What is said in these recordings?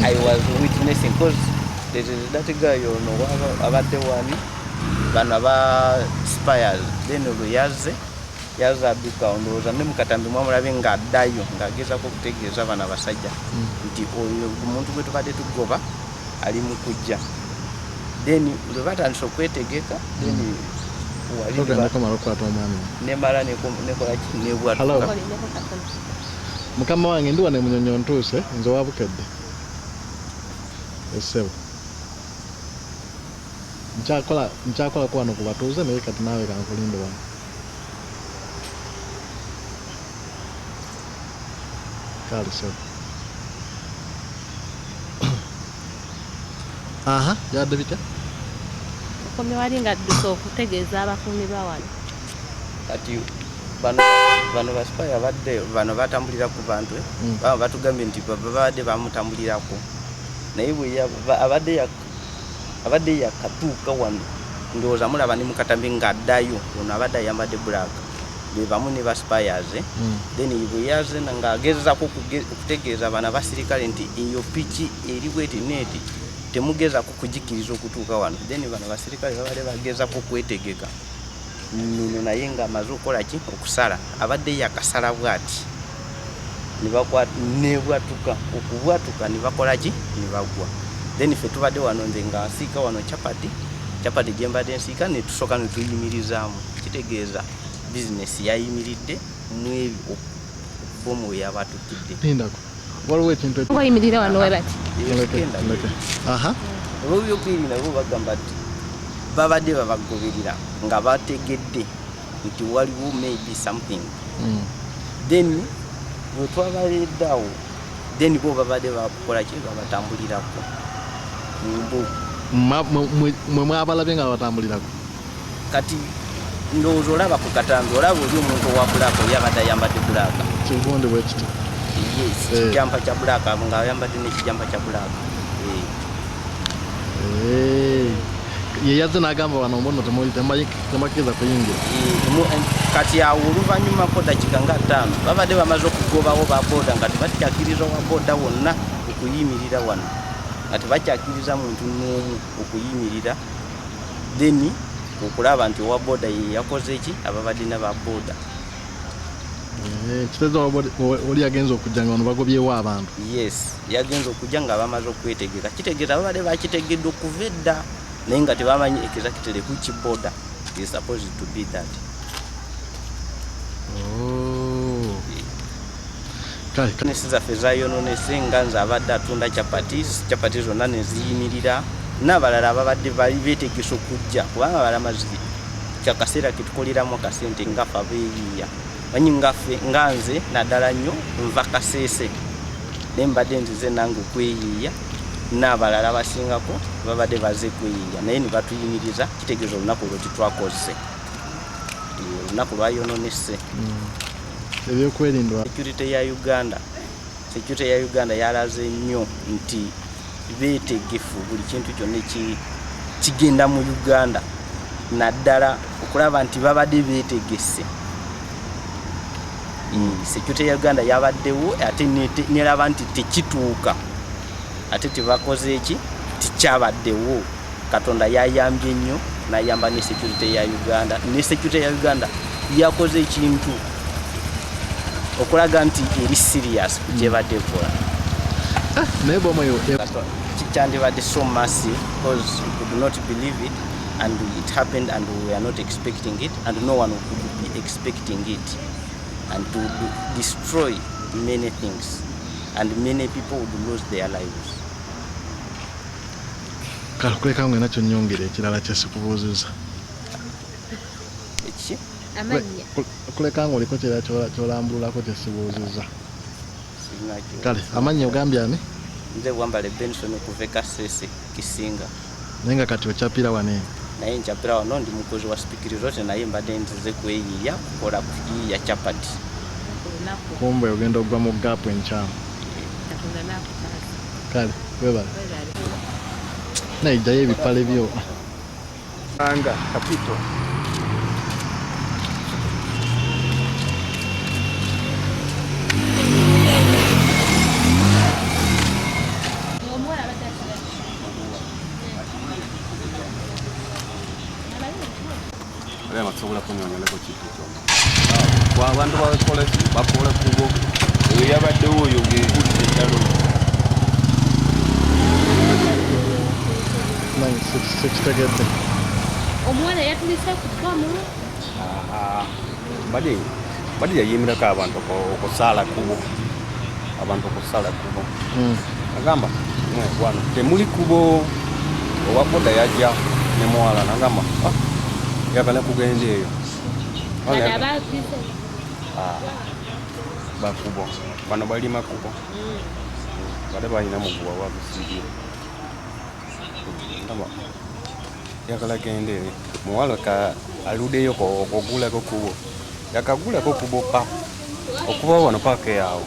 I was witnessing because there is that guy abadde wani bano aba spires then yaze adduka ndowooza ne mukatambi mwamulabe ng'addayo ng'agezaako okutegeeza bano abasajja nti oyo omuntu gwe tubadde tugoba ali mu kujja then lwe batandisa okwetegeka then nemala nekola ki nebwatuka mukama wange ndi wane munyonyo ntuuse nze wabukedde essebo nkyakola ku wano ku batuuze naye kati naawe kankulinde wano kale sebo aha yadde bitya okomye wali nga adduka okutegeeza abakuumi bawano kati bano basipaya badde bano batambulira ku bantu baba batugambye nti babadde bamutambulirako naye bwe abadde yakatuuka wano ndowooza mulaba ne mukatambi ng'addayo ono abadde ayambadde bulaka be bamu ne basipayas then bwe yaze ng'agezaako okutegeeza bano abasirikale nti eyo piki eri bwetineti temugezaako kugikiriza okutuuka wano then bano basirikale babadde bagezaako okwetegeka nino naye ng'amaze okukola ki okusala abadde yakasala bwati nebwatuka okubwatuka ne bakola ki ne bagwa then ffe tubadde wano nze nga nsiika wano capati gye mbadde nsiika ne tusooka ne tuyimirizaamu kitegeeza bizinesi yayimiridde mu ebyo bomu we yaba atukkidde waliwo ekintu oyimirira wano we bati olw'ebyokwerinda bo bagamba nti babadde babagoberera nga bategedde nti waliwo maybe something then bwe twabaleddawo then bo babadde bakola ki babatambulirako mwe mwabalabye nga babatambulirako kati ndowooza olaba ku katambi olaba oli omuntu owa bulaka oli abadde ayambadde bulaka kivunde bwe kiti kijampa kya bulaka ng'ayambadde n'ekijampa kya bulaka yeyaze n'agamba wano mbono temakkiriza kuyingira kati awo oluvannyuma ko dakika nga 5 babadde bamaze okugobawo ba booda nga tebakyakkiriza wa booda wonna okuyimirira wano nga tebakyakkiriza muntu n'omu okuyimirira then okulaba nti owa booda ye yakoze ki ababadde n'aba booda kitegeeza oli yagenza okujja nga wano bagobyewo abantu yes yagenza okujja nga bamaze okwetegeka kitegeeza babadde bakitegedde okuva edda naye nga tebamanyi exactly which border is supposed to be that. Nesi zaffe zayonoonese nga nze abadde atunda capati zonna ne ziyimirira n'abalala ababadde bali beetegese okujja kubanga balamazi kyakaseera ketukoleramu akasente ngaffe abeeyiiya manyi nga nze naddala nnyo nva Kaseese naye mbadde nzize nange okweyiiya n'abalala abasingako babadde baze kweyiiya naye ne batuyimiriza kitegeeza olunaku olwo titwakoze olunaku lwayonoonese. Ebyokwerinda security ya Uganda yalaze nnyo nti beetegefu buli kintu kyonna kigenda mu Uganda naddala okulaba nti babadde beetegese. Security ya Uganda yabaddewo ate neraba nti tekituuka ate tebakoze eki tikyabaddewo. Katonda yayambye nnyo nayamba ne security ya Uganda ne security ya Uganda yakoze ekintu okulaga nti eri serious kugyebadde ekola. Naye bomayo kikyandibadde so massive because we could not believe it and it happened and we are not expecting it and no one could be expecting it and to destroy many things and many people would lose their lives. Kuleka ngwe nakyo nyongere ekirala kyesikubuuziza Eki? Amanya. Kuleka ngwe oliko kyolambululako kyesibuuziza. Kale amanya ogambye ani? Nze Wambale Benson kuva Kaseese Kisinga. Naye nga kati okyapira wane? Naye nkyapira wano ndi mukozi wa Spikirizote naye mbadde nzize kweyiiya kukola kuyiiya capati. Kumbe ogenda ogwa mu gaapu enkyamu. Kale webale. Naijjayo ebipale byo. Anga kapito. Rema tsobola kunyonyoleko kitu kyonna. Kwa abantu bakola kubo. Yabadde oyo ng'ekudde kyalo. 96 tegedde. Omuwala yatulisa ku bbamu. Badi yayimirako abantu okusala kubo. Abantu okusala kubo. Agamba wano temuli kubo owa boda yajja ne muwala nagamba yagala kugenda eyo. Bakubo bano balima kubo bale balina muguwa wabusiri yagala genda eyo muwala ka aludeyo okugulako kubo yakagulako kubo pa okuba wano paka yawo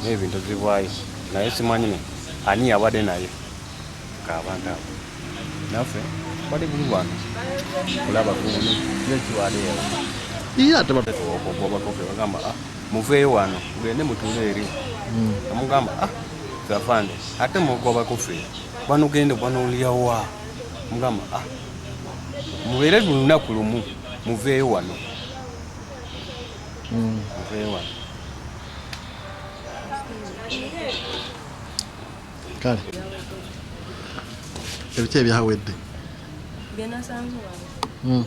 n'ebintu zibwayo naye simanyi ani yabadde naye k'abantu abo naffe bali buli wano kulaba kuni nekiwadeera ate bagamba muveeyo wano mugende mutuule eri amugamba zafande ate mugobako ffe banugende banolyawa mugamba mubeere lunaku lumu muveeyo wano muveeyo wano kale ebiki ebyawedde byenasanze wano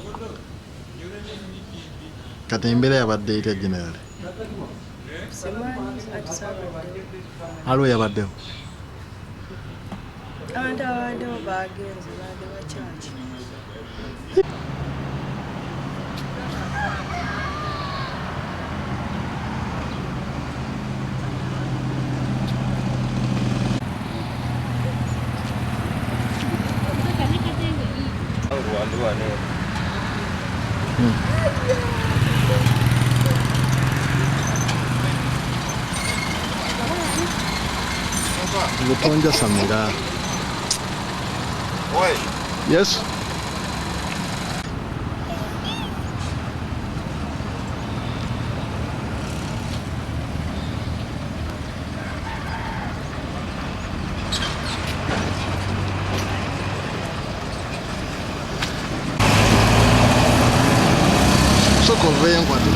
kati embeera yabadde etya generali simanyi ati saabaddewo aliwo yabaddewo abantu abaddewo bagenze baade bakyaki Lutonja Samira. Oi. Yes. Soko vengo a tu.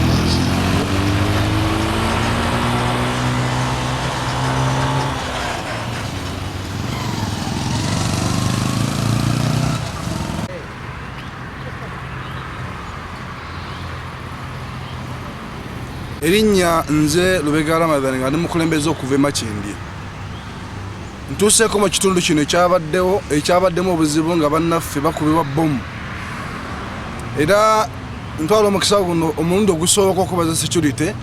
Erinnya nze Lubega Ramadhan nga ndi mukulembeze okuva e Makindye. Ntuuseeko mu kitundu kino ekyabaddemu obuzibu nga bannaffe bakubibwa bbomu. Era ntwala omukisa guno omulundi ogusooka okubaza security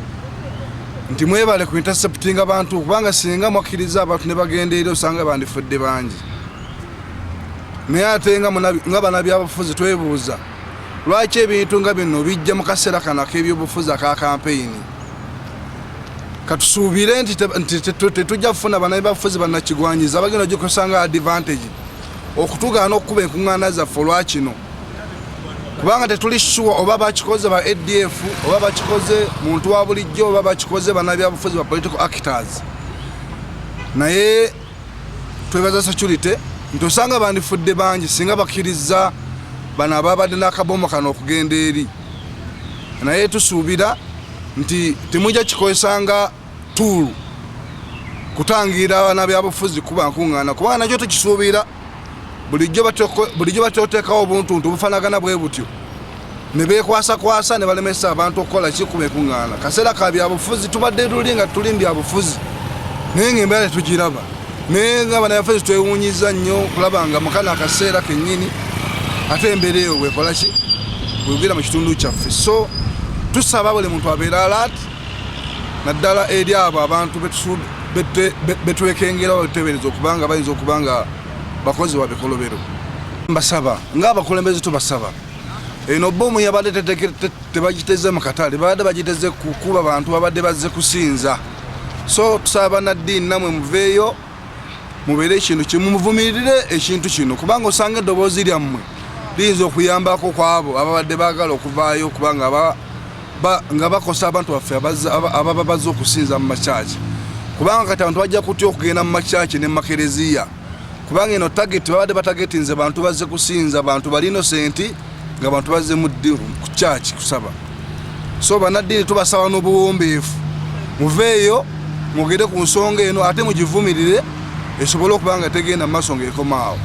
nti mwebale ku intercepting abantu kubanga singa mwakkiriza abantu ne bagenda eri osanga bandifudde bangi. Naye ate nga bannabyabufuzi twebuuza lwaki ebintu nga bino bijja mu kaseera kano ak'ebyobufuzi aka kampeyini. Katusuubire nti tetujja kufuna bannabyabufuzi bannakigwanyiza abagenda gikusanga advantage okutugaana okukuba enkuŋŋaana zaffe olwakino kubanga tetuli sure oba bakikoze ba ADF oba bakikoze muntu wa bulijjo oba bakikoze bannabyabufuzi ba political actors. Naye twebaza security nti osanga bandifudde bangi singa bakkiriza bano ababadde n'akabomo kano okugenda eri. Naye tusuubira nti temujja kikozesanga tuulu kutangira bannabyabufuzi kuba nkuŋŋaana kubanga nakyo tukisuubira bulijjo batyoteekawo obuntuntu bufanagana bwe butyo ne beekwasakwasa ne balemesa abantu okukola kikuba enkuŋŋaana. Kaseera ka byabufuzi tubadde tuli nga tuli byabufuzi naye ng'embeera tetugiraba naye nga bannabyabufuzi twewuunyiza nnyo kulaba nga mukana akaseera kennyini ate embeera eyo bwekola ki bwegera mu kitundu kyaffe. So tusaba buli muntu abeera alert naddala eri abo abantu betwekengera betuteebereza okubanga bayinza okuba nga bakozi wa bikolobero. Mbasaba ng'abakulembeze tubasaba eno bbomu yabadde tebagiteze mu katale babadde bagiteze kukuba bantu babadde bazze kusinza. So tusaba bannaddiini namwe muveeyo mubeere ekintu kimu muvumirire ekintu kino kubanga osanga eddoboozi lyammwe liyinza okuyambako kwabo ababadde baagala okuvaayo kubanga nga bakosa abantu baffe ababa bazze okusinza mu makyaki kubanga kati abantu bajja kutya okugenda mu makyaki ne makereziya kubanga eno target babadde batagetinze bantu bazze kusinza bantu bali innocenti nga bantu bazze mu ku church kusaba. So bannaddiini tubasaba n'obuwombeefu muveeyo mugende ku nsonga eno ate mugivumirire esobole okuba nga tegenda mu maaso ng'ekomaawo.